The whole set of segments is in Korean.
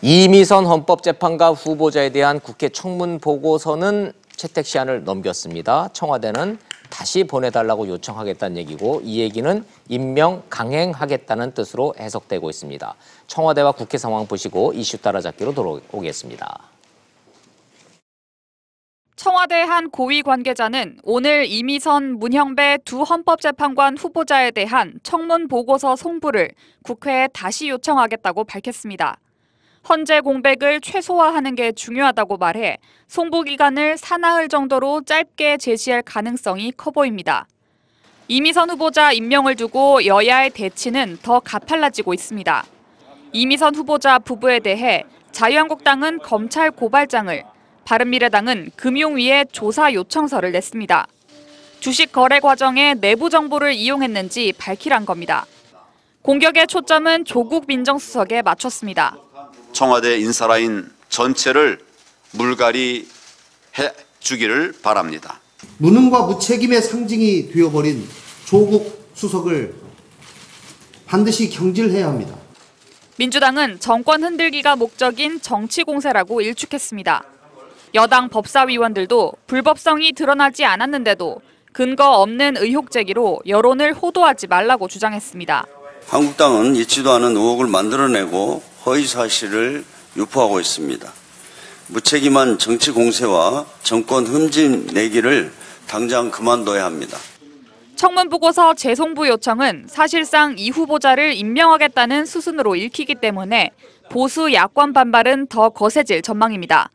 이미선 헌법재판관 후보자에 대한 국회 청문 보고서는 채택 시한을 넘겼습니다. 청와대는 다시 보내달라고 요청하겠다는 얘기고 이 얘기는 임명 강행하겠다는 뜻으로 해석되고 있습니다. 청와대와 국회 상황 보시고 이슈 따라잡기로 돌아오겠습니다. 청와대 한 고위 관계자는 오늘 이미선, 문형배 두 헌법재판관 후보자에 대한 청문 보고서 송부를 국회에 다시 요청하겠다고 밝혔습니다. 헌재 공백을 최소화하는 게 중요하다고 말해 송부 기간을 사나흘 정도로 짧게 제시할 가능성이 커 보입니다. 이미선 후보자 임명을 두고 여야의 대치는 더 가팔라지고 있습니다. 이미선 후보자 부부에 대해 자유한국당은 검찰 고발장을, 바른미래당은 금융위에 조사 요청서를 냈습니다. 주식 거래 과정에 내부 정보를 이용했는지 밝히란 겁니다. 공격의 초점은 조국 민정수석에 맞췄습니다. 청와대 인사라인 전체를 물갈이 해주기를 바랍니다. 무능과 무책임의 상징이 되어버린 조국 수석을 반드시 경질해야 합니다. 민주당은 정권 흔들기가 목적인 정치 공세라고 일축했습니다. 여당 법사위원들도 불법성이 드러나지 않았는데도 근거 없는 의혹 제기로 여론을 호도하지 말라고 주장했습니다. 한국당은 있지도 않은 의혹을 만들어내고 허위 사실을 유포하고 있습니다. 무책임한 정치 공세와 정권 흠집 내기를 당장 그만둬야 합니다. 청문 보고서 재송부 요청은 사실상 이 후보자를 임명하겠다는 수순으로 읽히기 때문에 보수 야권 반발은 더 거세질 전망입니다.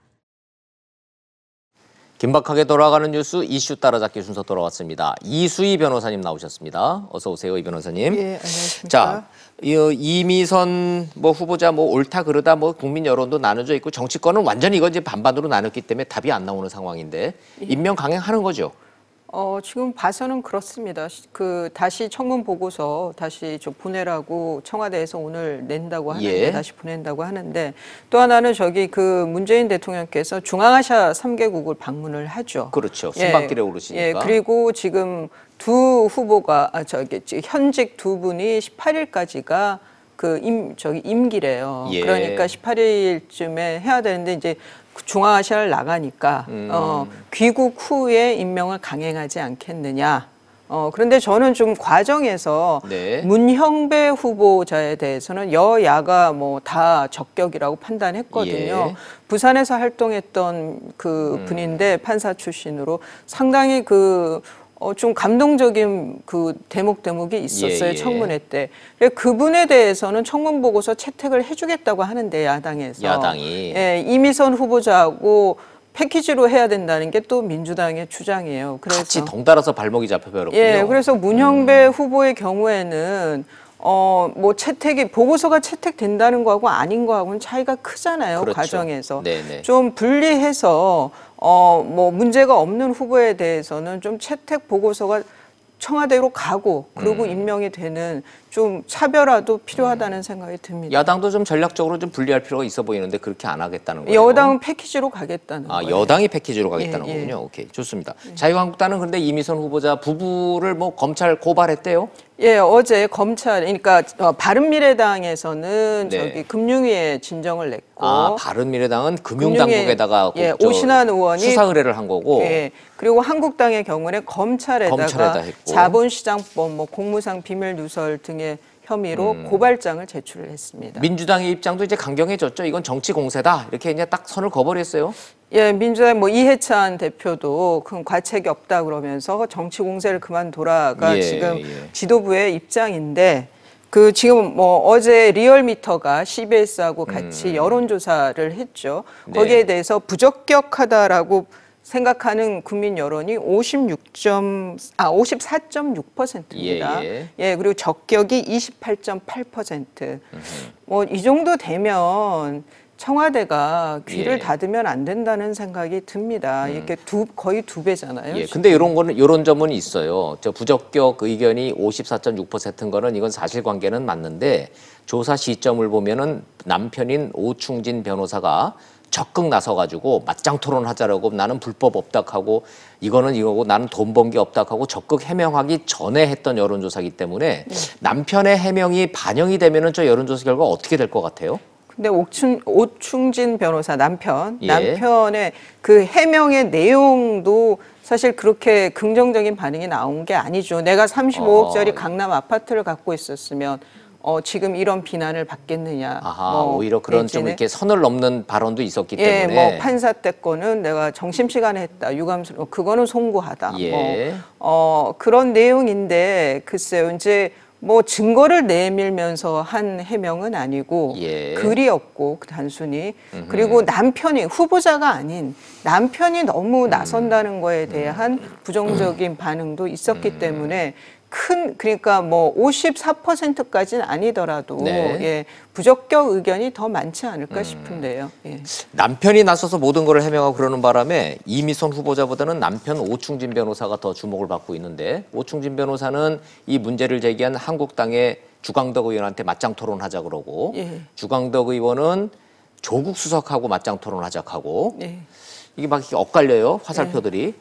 긴박하게 돌아가는 뉴스 이슈 따라잡기 순서 돌아왔습니다. 이수희 변호사님 나오셨습니다. 어서 오세요, 이 변호사님. 예, 안녕하십니까. 자, 이미선 후보자 옳다 그르다 국민 여론도 나눠져 있고 정치권은 완전히 이거 이제 반반으로 나눴기 때문에 답이 안 나오는 상황인데 임명 강행하는 거죠. 지금 봐서는 그렇습니다. 다시 청문 보고서 다시 좀 보내라고 청와대에서 오늘 낸다고 하는데 예. 다시 보낸다고 하는데 또 하나는 문재인 대통령께서 중앙아시아 3개국을 방문을 하죠. 그렇죠. 순방길에 오르시니까. 예, 그리고 지금 두 후보가 현직 두 분이 18일까지가 임기래요. 예. 그러니까 18일쯤에 해야 되는데 이제 중앙아시아를 나가니까 귀국 후에 임명을 강행하지 않겠느냐. 그런데 저는 좀 과정에서 네. 문형배 후보자에 대해서는 여야가 다 적격이라고 판단했거든요. 예. 부산에서 활동했던 분인데 판사 출신으로 상당히 좀 감동적인 대목이 있었어요. 예. 청문회 때. 그분에 대해서는 청문 보고서 채택을 해주겠다고 하는데 야당에서. 야당이. 예, 이미선 후보자하고 패키지로 해야 된다는 게 또 민주당의 주장이에요. 그래서 같이 덩달아서 발목이 잡혀버렸군요. 예, 그래서 문형배 후보의 경우에는 보고서가 채택된다는 거하고 아닌 거하고는 차이가 크잖아요. 그렇죠. 과정에서. 네네. 좀 분리해서 문제가 없는 후보에 대해서는 좀 채택 보고서가 청와대로 가고 그리고 임명이 되는 좀 차별화도 필요하다는 생각이 듭니다. 야당도 좀 전략적으로 좀 분리할 필요가 있어 보이는데 그렇게 안 하겠다는 거예요. 여당은 패키지로 가겠다는 거예요. 여당이 패키지로 가겠다는 예, 예. 거군요. 오케이, 좋습니다. 자유한국당은 근데 이미선 후보자 부부를 검찰 고발했대요? 예, 어제 그러니까 바른미래당에서는 네. 금융위에 진정을 냈고 바른미래당은 금융당국에다가 오신환 의원이 수사 의뢰를 한 거고 예, 그리고 한국당의 경우는 검찰에다가 했고. 자본시장법, 공무상 비밀 누설 등의 혐의로 고발장을 제출을 했습니다. 민주당의 입장도 이제 강경해졌죠. 이건 정치 공세다. 이렇게 그냥 딱 선을 그어버렸어요. 예, 민주당 이해찬 대표도 큰 과책이 없다 그러면서 정치 공세를 그만둬라가 지금 지도부의 입장인데 지금 어제 리얼미터가 CBS하고 같이 여론조사를 했죠. 네. 거기에 대해서 부적격하다라고 생각하는 국민 여론이 54.6%입니다. 예, 그리고 적격이 28.8%. 이 정도 되면 청와대가 귀를 닫으면 안 된다는 생각이 듭니다. 이렇게 거의 두 배잖아요. 예, 근데 이런 점은 있어요. 부적격 의견이 54.6%인 거는 이건 사실관계는 맞는데 조사 시점을 보면은 남편인 오충진 변호사가 적극 나서가지고 맞짱 토론하자라고 나는 불법 없다하고 이거는 이거고 나는 돈 번 게 없다하고 적극 해명하기 전에 했던 여론조사이기 때문에 남편의 해명이 반영이 되면은 저 여론조사 결과 어떻게 될 것 같아요? 근데 오충진 변호사 남편의 예. 그 해명의 내용도 사실 그렇게 긍정적인 반응이 나온 게 아니죠. 내가 35억짜리 강남 아파트를 갖고 있었으면 지금 이런 비난을 받겠느냐. 아하, 오히려 그런 좀 이렇게 선을 넘는 발언도 있었기 때문에. 뭐 판사 때 거는 내가 점심시간에 했다. 유감스러워. 그거는 송구하다. 예. 그런 내용인데 글쎄요. 이제 뭐 증거를 내밀면서 한 해명은 아니고 예. 글이었고 단순히 그리고 남편이 후보자가 아닌 남편이 너무 나선다는 거에 대한 부정적인 반응도 있었기 때문에 그러니까 뭐 54%까지는 아니더라도 네. 예, 부적격 의견이 더 많지 않을까 싶은데요. 예. 남편이 나서서 모든 걸 해명하고 그러는 바람에 이미선 후보자보다는 남편 오충진 변호사가 더 주목을 받고 있는데 오충진 변호사는 이 문제를 제기한 한국당의 주광덕 의원한테 맞짱 토론하자 그러고 예. 주광덕 의원은 조국 수석하고 맞짱 토론하자 하고 예. 이게 막 이렇게 엇갈려요 화살표들이.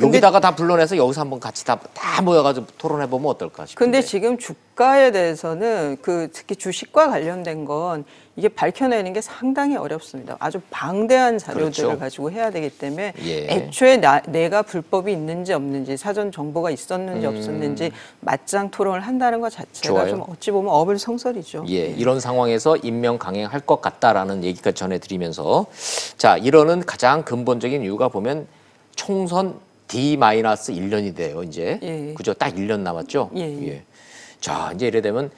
여기다가 다 불러내서 여기서 한번 같이 다 모여가지고 토론해보면 어떨까 싶은데. 근데 지금 주가에 대해서는 특히 주식과 관련된 건 이게 밝혀내는 게 상당히 어렵습니다. 아주 방대한 자료들을 그렇죠. 가지고 해야 되기 때문에 예. 애초에 내가 불법이 있는지 없는지 사전 정보가 있었는지 없었는지 맞짱 토론을 한다는 것 자체가 좋아요. 좀 어찌 보면 어불성설이죠. 예, 이런 상황에서 임명 강행할 것 같다라는 얘기까지 전해드리면서 자, 이러는 가장 근본적인 이유가 보면 총선 D-1년이 돼요, 이제. 예. 그죠? 딱 1년 남았죠? 예. 자, 이제 이래 되면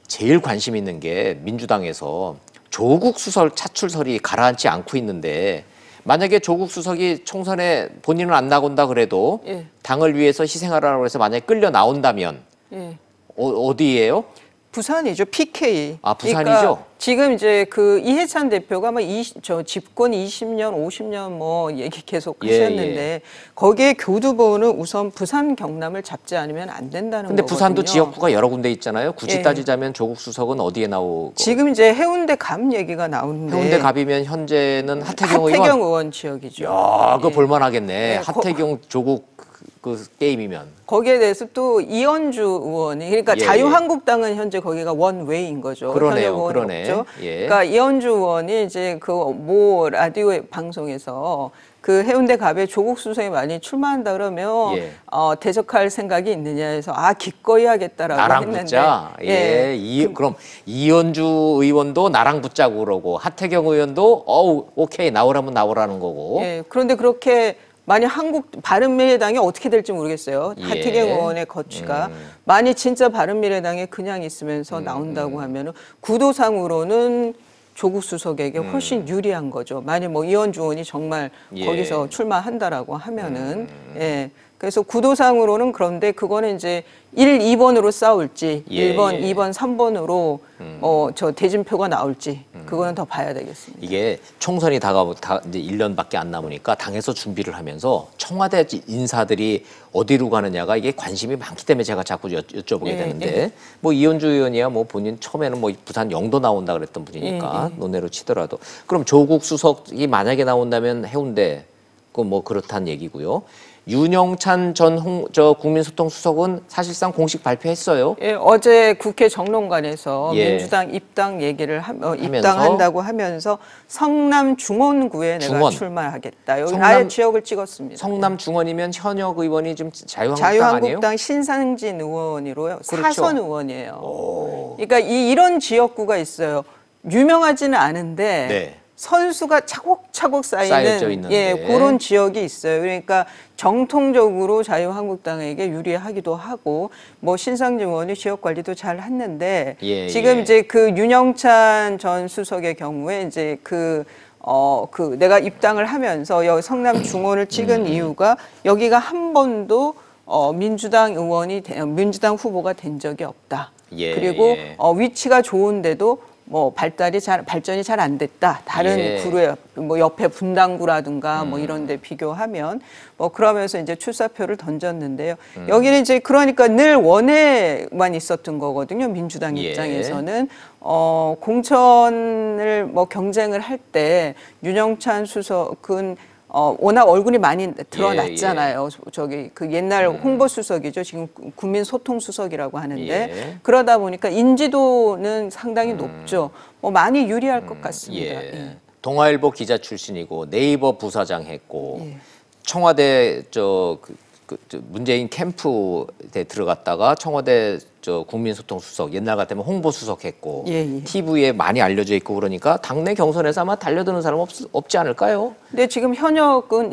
제일 관심 있는 게 민주당에서 조국 수석 차출설이 가라앉지 않고 있는데 만약에 조국 수석이 총선에 본인은 안 나온다 그래도 예. 당을 위해서 희생하라고 해서 만약에 끌려 나온다면 예. 어디예요? 부산이죠. PK. 아, 부산이죠? 그러니까 지금 이제 그 이해찬 대표가 막 집권 20년, 50년 뭐 얘기 계속 하셨는데 거기에 교두보는 우선 부산 경남을 잡지 않으면 안 된다는 근데 거거든요. 부산도 지역구가 여러 군데 있잖아요. 굳이 예. 따지자면 조국 수석은 어디에 나오고? 지금 이제 해운대 갑 얘기가 나오는데 해운대 갑이면 현재는 하태경 의원. 하태경 의원 지역이죠. 야, 그거 예. 볼만하겠네. 예, 하태경 조국 그 게임이면. 거기에 대해서 또 이현주 의원이 그러니까 예, 자유한국당은 현재 거기가 원웨이인 거죠. 그러네요, 현역 의원이 그러네. 없죠. 예. 그러니까 이현주 의원이 이제 그 모 라디오 방송에서 그 해운대 갑에 조국 수석이 많이 출마한다 그러면 예. 대적할 생각이 있느냐 해서 기꺼이 하겠다라고 나랑 했는데 붙자. 그럼 이현주 의원도 나랑 붙자고 그러고 하태경 의원도 오케이 나오라면 나오라는 거고. 예. 그런데 그렇게 만약 바른미래당이 어떻게 될지 모르겠어요. 예. 하태경 의원의 거취가 만약 진짜 바른미래당에 그냥 있으면서 나온다고 하면은 구도상으로는 조국 수석에게 훨씬 유리한 거죠. 만약 뭐 이현주 의원이 정말 예. 거기서 출마한다라고 하면은 예. 그래서 구도상으로는 그런데 그거는 이제 1, 2번으로 싸울지 예, 1번, 예. 2번, 3번으로 저 대진표가 나올지 그거는 더 봐야 되겠습니다. 이게 총선이 이제 1년밖에 안 남으니까 당에서 준비를 하면서 청와대 인사들이 어디로 가느냐가 이게 관심이 많기 때문에 제가 자꾸 여쭤보게 예, 되는데 뭐 이현주 의원이야 뭐 본인 처음에는 뭐 부산 영도 나온다 그랬던 분이니까 논외로 치더라도 그럼 조국 수석이 만약에 나온다면 해운대 그 뭐 그렇다는 얘기고요. 윤영찬 전 국민소통수석은 사실상 공식 발표했어요. 예, 어제 국회 정론관에서 예. 민주당 입당 얘기를 입당한다고 하면서 성남 중원구에 내가 중원. 출마하겠다. 여기 성남- 아예 지역을 찍었습니다. 성남 중원이면 현역 의원이 지금 자유한국당 자유한국당 아니에요? 신상진 의원이로요. 그렇죠. 사선 의원이에요. 그러니까 이런 지역구가 있어요. 유명하지는 않은데 네. 선수가 차곡차곡 쌓여져 쌓이는 있는데. 그런 지역이 있어요. 그러니까 정통적으로 자유한국당에게 유리하기도 하고 뭐 신상진 의원이 지역 관리도 잘 했는데 지금 이제 그 윤영찬 전 수석의 경우에 이제 내가 입당을 하면서 여기 성남 중원을 찍은 이유가 여기가 한 번도 민주당 후보가 된 적이 없다. 예, 그리고 예. 위치가 좋은데도 뭐 발전이 잘 안 됐다. 다른 예. 구에 뭐 옆에 분당구라든가 뭐 이런 데 비교하면 뭐 그러면서 이제 출사표를 던졌는데요. 여기는 이제 그러니까 늘 원에만 있었던 거거든요. 민주당 예. 입장에서는 공천을 뭐 경쟁을 할 때 윤영찬 수석은 워낙 얼굴이 많이 드러났잖아요. 저기 그 옛날 홍보수석이죠. 지금 국민소통수석이라고 하는데 예. 그러다 보니까 인지도는 상당히 높죠. 많이 유리할 것 같습니다. 예. 예. 동아일보 기자 출신이고 네이버 부사장 했고 예. 청와대 저 문재인 캠프에 들어갔다가 청와대 국민소통수석 옛날 같으면 홍보수석 했고 예. TV에 많이 알려져 있고 그러니까 당내 경선에서 아마 달려드는 사람 없지 않을까요? 근데 지금 현역은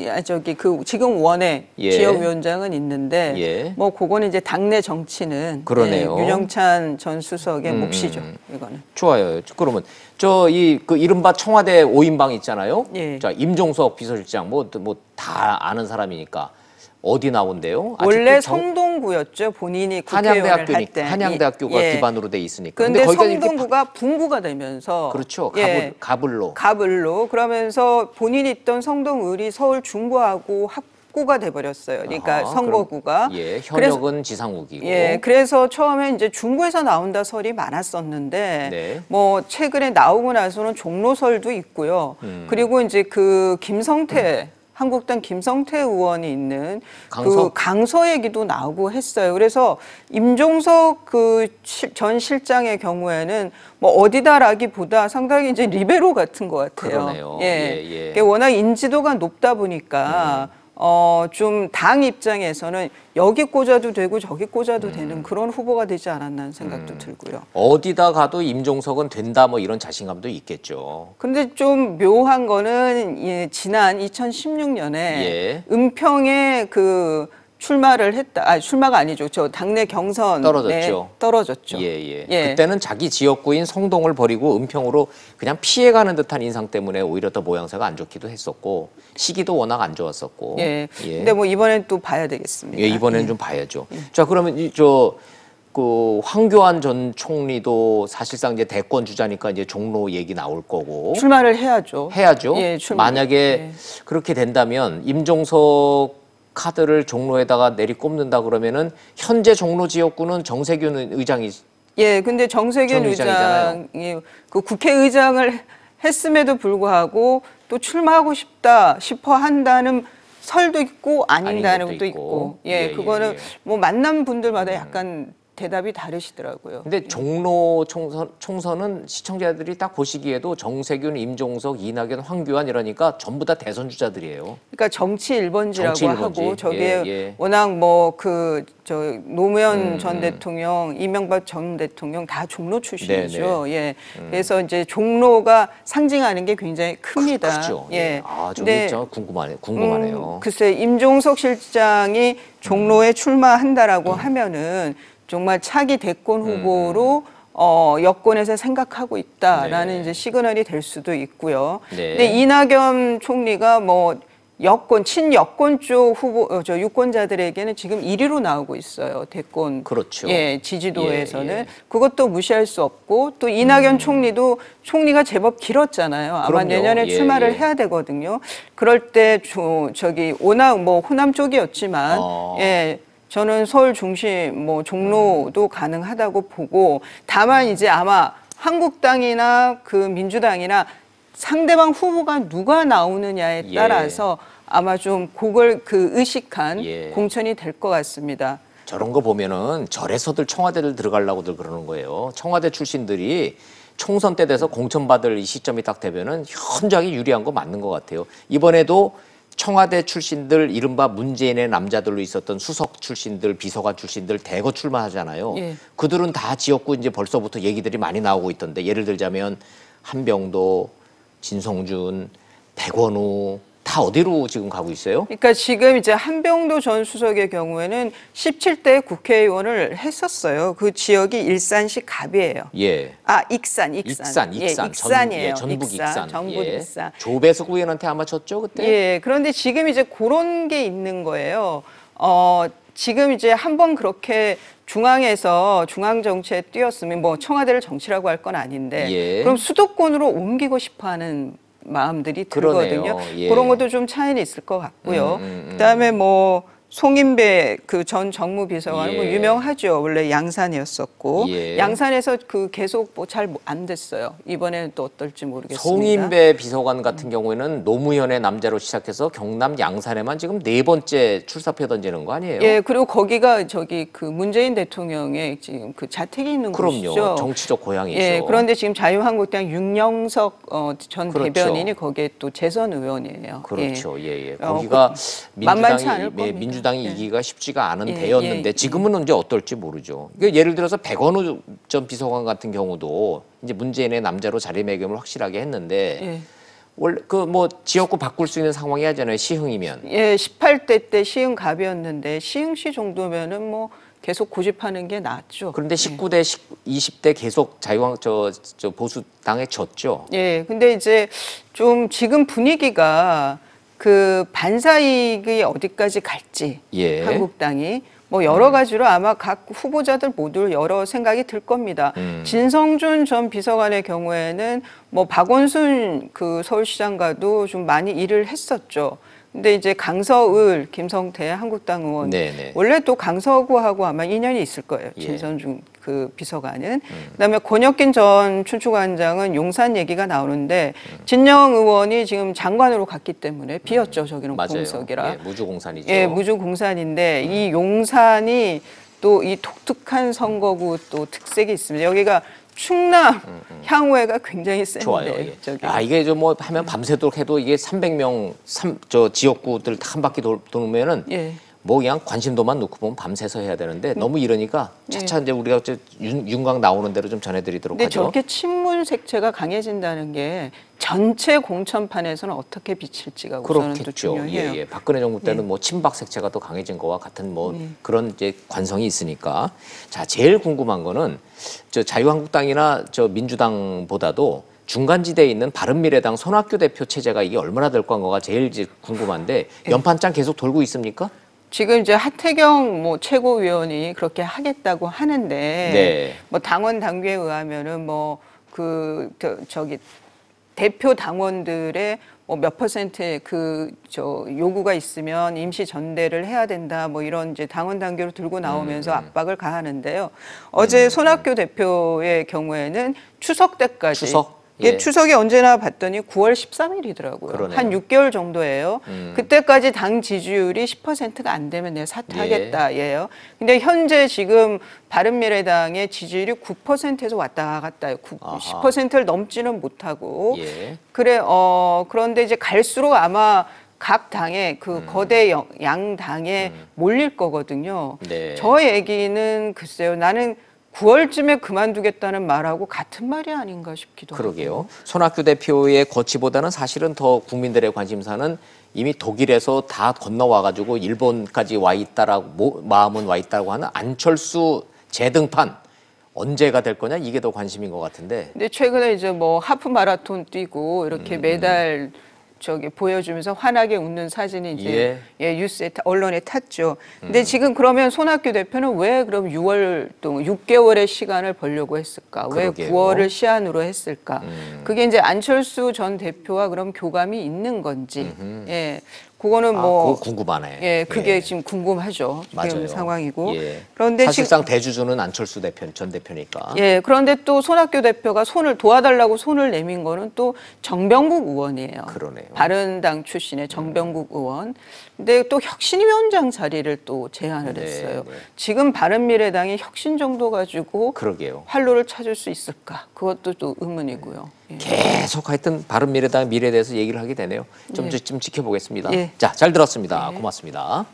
지금 원외 예. 지역위원장은 있는데 예. 뭐 그거는 이제 당내 정치는 그러네요. 윤영찬 전 수석의 몫이죠. 이거는. 좋아요. 그러면 그 이른바 청와대 5인방 있잖아요. 예. 자, 임종석 비서실장 뭐 다 아는 사람이니까 어디 나온대요? 원래 아직도 성동구였죠. 본인이 국회의원을 할 때. 한양대학교가 예. 기반으로 돼 있으니까. 그런데 거기가 이렇게 성동구가 분구가 되면서 그렇죠. 예. 가불로. 가불로 그러면서 본인이 있던 성동을이 서울 중구하고 합구가 돼버렸어요. 그러니까 아하, 선거구가. 예, 현역은 지상욱이고. 예, 그래서 처음에 이제 중구에서 나온다 설이 많았었는데 네. 뭐 최근에 나오고 나서는 종로설도 있고요. 그리고 이제 그 김성태 한국당 김성태 의원이 있는 그 강서 얘기도 나오고 했어요. 그래서 임종석 그 전 실장의 경우에는 뭐 어디다라기보다 상당히 이제 리베로 같은 것 같아요. 그러네요. 예. 워낙 인지도가 높다 보니까 좀 당 입장에서는 여기 꽂아도 되고 저기 꽂아도 되는 그런 후보가 되지 않았나 하는 생각도 들고요. 어디다 가도 임종석은 된다 뭐 이런 자신감도 있겠죠. 근데 좀 묘한 거는 지난 2016년에 예. 은평에 그 출마를 했다. 출마가 아니죠. 저 당내 경선에 떨어졌죠. 예. 그때는 자기 지역구인 성동을 버리고 은평으로 그냥 피해가는 듯한 인상 때문에 오히려 더 모양새가 안 좋기도 했었고 시기도 워낙 안 좋았었고. 예. 근데 뭐 이번엔 또 봐야 되겠습니다. 예, 이번에는 좀 봐야죠. 자, 그러면 그 황교안 전 총리도 사실상 이제 대권 주자니까 이제 종로 얘기 나올 거고. 출마를 해야죠. 예, 만약에 그렇게 된다면 임종석 카드를 종로에다가 내리꼽는다 그러면은 현재 종로 지역구는 정세균 의장이 예, 근데 정세균 의장이 그 국회의장을 했음에도 불구하고 또 출마하고 싶어 한다는 설도 있고 아닌다는 것도 있고. 예, 그거는 뭐 만난 분들마다 약간 대답이 다르시더라고요. 근데 종로 총선은 시청자들이 딱 보시기에도 정세균, 임종석, 이낙연, 황교안 이러니까 전부 다 대선 주자들이에요. 그러니까 정치 1번지라고 하고 저게 예. 워낙 뭐 노무현 전 대통령, 이명박 전 대통령 다 종로 출신이죠. 네네. 예. 그래서 이제 종로가 상징하는 게 굉장히 큽니다. 그렇죠. 예. 근데 궁금하네요. 글쎄 임종석 실장이 종로에 출마한다라고 하면은 정말 차기 대권 후보로 여권에서 생각하고 있다라는 이제 시그널이 될 수도 있고요. 근데 이낙연 총리가 뭐 친여권 쪽 유권자들에게는 지금 1위로 나오고 있어요. 대권. 그렇죠. 예, 지지도에서는. 그것도 무시할 수 없고 또 이낙연 총리가 제법 길었잖아요. 아마 그럼요. 내년에 출마를 해야 되거든요. 그럴 때 워낙 뭐 호남 쪽이었지만 저는 서울 중심 종로도 가능하다고 보고 다만 이제 아마 한국당이나 그 민주당이나 상대방 후보가 누가 나오느냐에 따라서 아마 좀 그걸 의식한 공천이 될 것 같습니다. 저런 거 보면은 절에서들 청와대를 들어가려고들 그러는 거예요. 청와대 출신들이 총선 때 돼서 공천받을 이 시점이 딱 되면은 현저하게 유리한 거 맞는 것 같아요. 이번에도 청와대 출신들 이른바 문재인의 남자들로 있었던 수석 출신들, 비서관 출신들 대거 출마하잖아요. 그들은 다 지역구 이제 벌써부터 얘기들이 많이 나오고 있던데 예를 들자면 한병도, 진성준, 백원우 다 어디로 지금 가고 있어요? 그러니까 지금 이제 한병도 전 수석의 경우에는 17대 국회의원을 했었어요. 그 지역이 일산시 갑이에요. 예. 익산. 익산이에요. 전북 익산. 전북 익산. 조배석 의원한테 아마 쳤죠 그때? 예. 그런데 지금 이제 그런 게 있는 거예요. 지금 이제 한번 그렇게 중앙에서 중앙 정치에 뛰었으면 뭐 청와대를 정치라고 할 건 아닌데 그럼 수도권으로 옮기고 싶어하는 마음들이 들거든요. 그런 것도 좀 차이는 있을 것 같고요. 그다음에 뭐 송인배 그 전 정무비서관은 예. 뭐 유명하죠. 원래 양산이었었고 예. 양산에서 그 계속 뭐 잘 안 됐어요. 이번에는 또 어떨지 모르겠습니다. 송인배 비서관 같은 경우에는 노무현의 남자로 시작해서 경남 양산에만 지금 4번째 출사표 던지는 거 아니에요? 예, 그리고 거기가 저기 그 문재인 대통령의 지금 그 자택이 있는 곳이죠. 그럼요. 정치적 고향이죠. 예, 그런데 지금 자유한국당 윤영석 전 그렇죠. 대변인이 거기에 또 재선 의원이에요. 그렇죠. 예, 예. 어, 거기가 만만치 않을 민주당이, 겁니다. 민주당이 예. 이기가 쉽지가 않은 예, 데였는데 예, 지금은 이제 어떨지 모르죠. 그러니까 예를 들어서 백원우 전 비서관 같은 경우도 이제 문재인의 남자로 자리매김을 확실하게 했는데 예. 원래 그 뭐 지역구 바꿀 수 있는 상황이 하잖아요. 시흥이면. 예, 18대 때 시흥갑이었는데 시흥시 정도면은 뭐 계속 고집하는 게 낫죠. 그런데 19대, 20대 계속 저 보수당에 졌죠. 예, 근데 이제 좀 지금 분위기가 그 반사이익이 어디까지 갈지 예. 한국당이 뭐 여러 가지로 아마 각 후보자들 모두 여러 생각이 들 겁니다. 진성준 전 비서관의 경우에는 뭐 박원순 그 서울시장과도 좀 많이 일을 했었죠. 근데 이제 강서을 김성태 한국당 의원 네네. 원래 또 강서구하고 아마 인연이 있을 거예요. 예. 진성준 그 비서관은. 그다음에 권혁긴 전 춘추관장은 용산 얘기가 나오는데 진영 의원이 지금 장관으로 갔기 때문에 비었죠. 저기는 맞아요. 공석이라. 예, 무주공산이죠. 예, 무주공산인데 이 용산이 또 이 독특한 선거구 또 특색이 있습니다. 여기가 충남 향후회가 굉장히 센데. 좋아요. 예. 저기. 아 이게 좀 뭐 하면 밤새도록 해도 이게 300명 저 지역구들 한 바퀴 돌면은 예. 뭐 그냥 관심도만 놓고 보면 밤새서 해야 되는데 너무 이러니까 차차 이제 우리가 윤곽 나오는 대로 좀 전해드리도록 근데 하죠. 저렇게 친문 색채가 강해진다는 게 전체 공천판에서는 어떻게 비칠지가 우선은 또 그렇겠죠. 중요해요. 예, 예. 박근혜 정부 때는 뭐 친박 색채가 더 강해진 거와 같은 뭐 그런 이제 관성이 있으니까. 자, 제일 궁금한 거는 저 자유한국당이나 저 민주당보다도 중간지대에 있는 바른미래당 손학규 대표 체제가 이게 얼마나 될 건가가 제일 이제 궁금한데 연판장 계속 돌고 있습니까? 지금 이제 하태경 뭐 최고위원이 그렇게 하겠다고 하는데 네. 뭐 당원 당규에 의하면은 뭐 그 저기 대표 당원들의 뭐 몇 퍼센트 그 저 요구가 있으면 임시 전대를 해야 된다 뭐 이런 이제 당원 당규를 들고 나오면서 압박을 가하는데요. 어제 손학규 대표의 경우에는 추석 때까지 추석? 이게 예. 추석이 언제나 봤더니 9월 13일이더라고요. 그러네요. 한 6개월 정도예요. 그때까지 당 지지율이 10%가 안 되면 내가 사퇴하겠다 예요. 근데 현재 지금 바른미래당의 지지율이 9%에서 왔다 갔다 해요. 아하. 10%를 넘지는 못하고. 예. 그런데 이제 갈수록 아마 각 당의 그 거대 양당에 몰릴 거거든요. 네. 저 얘기는 글쎄요. 나는 9월쯤에 그만두겠다는 말하고 같은 말이 아닌가 싶기도 하고. 그러게요. 손학규 대표의 거취보다는 사실은 더 국민들의 관심사는 이미 독일에서 다 건너와가지고 일본까지 와 있다라고 마음은 와 있다고 하는 안철수 재등판 언제가 될 거냐 이게 더 관심인 것 같은데. 근데 최근에 이제 뭐 하프 마라톤 뛰고 이렇게 매달 저기 보여주면서 환하게 웃는 사진이 이제 뉴스에 언론에 탔죠. 근데 지금 그러면 손학규 대표는 왜 그럼 6월 동안 6개월의 시간을 벌려고 했을까? 그러게요. 왜 9월을 시한으로 했을까? 그게 이제 안철수 전 대표와 그럼 교감이 있는 건지. 예. 그거는 뭐 그거 궁금하네. 예, 그게 예. 지금 궁금하죠. 지금 맞아요. 상황이고. 예. 그런데 사실상 대주주는 안철수 전 대표니까. 예, 그런데 또 손학규 대표가 손을 도와달라고 손을 내민 거는 또 정병국 의원이에요. 그러네요. 바른당 출신의 정병국 의원. 근데 또 혁신위원장 자리를 또 제안을 네, 했어요. 네. 지금 바른미래당이 혁신 정도 가지고 그러게요. 활로를 찾을 수 있을까? 그것도 또 의문이고요. 예. 계속 하여튼 바른미래당 미래에 대해서 얘기를 하게 되네요. 좀 예. 지켜보겠습니다. 예. 자, 잘 들었습니다. 고맙습니다.